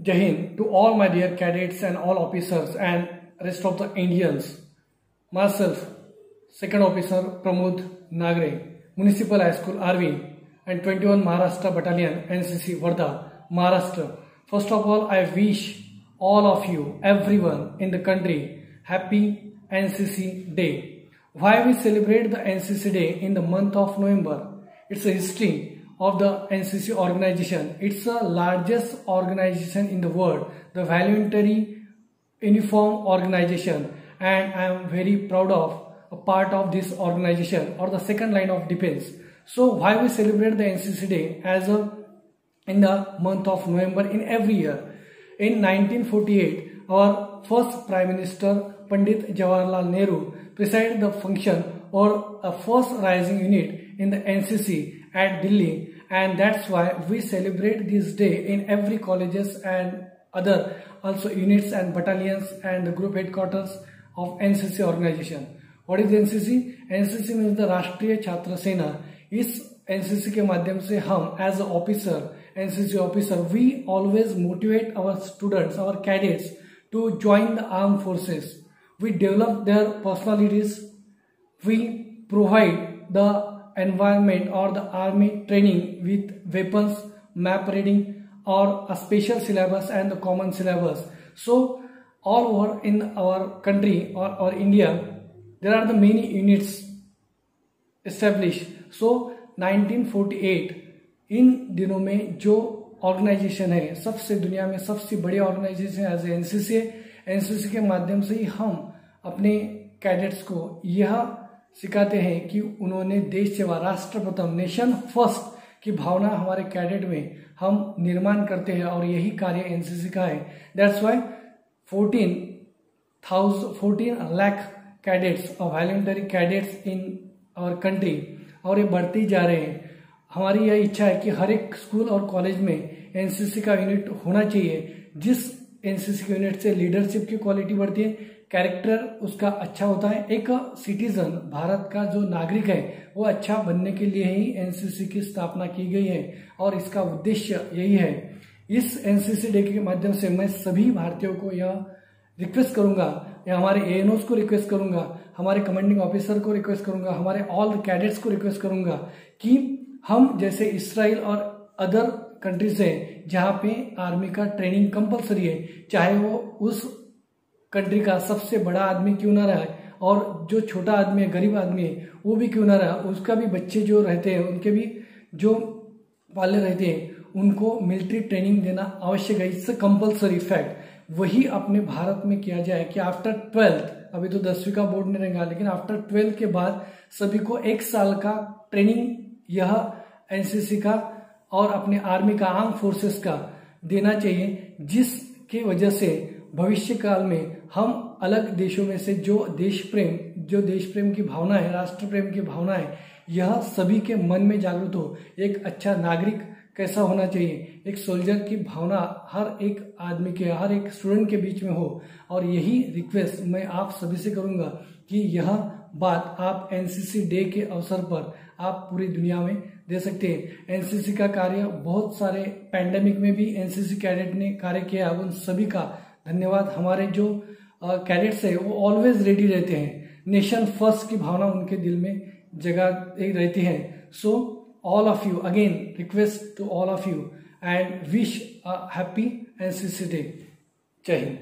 Jai Hind to all my dear cadets and all officers and rest of the Indians. Myself, Second Officer Pramod Nagre, Municipal High School RV and 21 Maharashtra Battalion NCC Wardha, Maharashtra. First of all, I wish all of you, everyone in the country, happy NCC Day. Why we celebrate the NCC Day in the month of November? It's a history of the NCC organization. It's the largest organization in the world, the voluntary uniform organization, and I am very proud of a part of this organization or the second line of defense. So why we celebrate the NCC Day in the month of November in every year? In 1948, our first Prime Minister Pandit Jawaharlal Nehru presided the function or a first rising unit in the NCC at Delhi, and that's why we celebrate this day in every colleges and other also units and battalions and the group headquarters of NCC organization. What is NCC? NCC means the राष्ट्रीय छात्र सेना. इस NCC के माध्यम से हम as an officer, NCC officer, we always motivate our students, our cadets to join the armed forces. We develop their personalities. We provide the environment or the army training with weapons, map reading, or a special syllabus and the common syllabus. So all over in our country or India, there are the many units established. So 1948 इन दिनों में जो organisation है, सबसे दुनिया में सबसे बड़ी organisation as NCC है. एनसीसी के माध्यम से ही हम अपने कैडेट्स को यह सिखाते हैं कि उन्होंने देश सेवा, राष्ट्र प्रथम, नेशन फर्स्ट की भावना हमारे कैडेट में हम निर्माण करते हैं और यही कार्य एनसीसी का है. दैट्स वाई 14 लाख कैडेट्स और voluntary cadets in our country, और ये बढ़ते ही जा रहे हैं. हमारी यह इच्छा है कि हर एक स्कूल और कॉलेज में एनसीसी का यूनिट होना चाहिए. जिस एनसीसी के यूनिट से लीडरशिप की क्वालिटी बढ़ती है, कैरेक्टर उसका अच्छा होता है. एक सिटीजन, भारत का जो नागरिक है, वो अच्छा बनने के लिए ही एनसीसी की स्थापना की गई है और इसका उद्देश्य यही है. इस एनसीसी डे के माध्यम से मैं सभी भारतीयों को यह रिक्वेस्ट करूंगा, या हमारे एएनओस को रिक्वेस्ट करूंगा, हमारे कमांडिंग ऑफिसर को रिक्वेस्ट करूंगा, हमारे ऑल कैडेट्स को रिक्वेस्ट करूंगा कि हम जैसे इसराइल और अदर कंट्रीज हैं जहां पे आर्मी का ट्रेनिंग कंपलसरी है, चाहे वो उस कंट्री का सबसे बड़ा आदमी क्यों ना रहा है और जो छोटा आदमी है, गरीब आदमी है, वो भी क्यों ना रहा, उसका भी बच्चे जो रहते हैं, उनके भी जो पाले रहते हैं, उनको मिलिट्री ट्रेनिंग देना आवश्यक है. इससे कंपलसरी फैक्ट वही अपने भारत में किया जाए कि आफ्टर 12th, अभी तो 10वीं का बोर्ड नहीं रहेगा, लेकिन आफ्टर 12th के बाद सभी को 1 साल का ट्रेनिंग यह एनसीसी का और अपने आर्मी का, आर्म फोर्सेस का देना चाहिए, जिसकी वजह से भविष्य काल में हम अलग देशों में से जो देश प्रेम की भावना है, राष्ट्र प्रेम की भावना है, यह सभी के मन में जागृत हो. एक अच्छा नागरिक कैसा होना चाहिए, एक सोल्जर की भावना हर एक आदमी के, हर एक स्टूडेंट के बीच में हो. और यही रिक्वेस्ट मैं आप सभी से करूंगा कि यह बात आप एनसीसी डे के अवसर पर आप पूरी दुनिया में दे सकते हैं. एनसीसी का कार्य बहुत सारे पैंडेमिक में भी एनसीसी कैडेट ने कार्य किया, उन सभी का धन्यवाद. हमारे जो कैडेट्स है वो ऑलवेज रेडी रहते हैं. नेशन फर्स्ट की भावना उनके दिल में जगह रहती है. सो all of you, again request to all of you and wish a happy NCC Day. Jai Hind.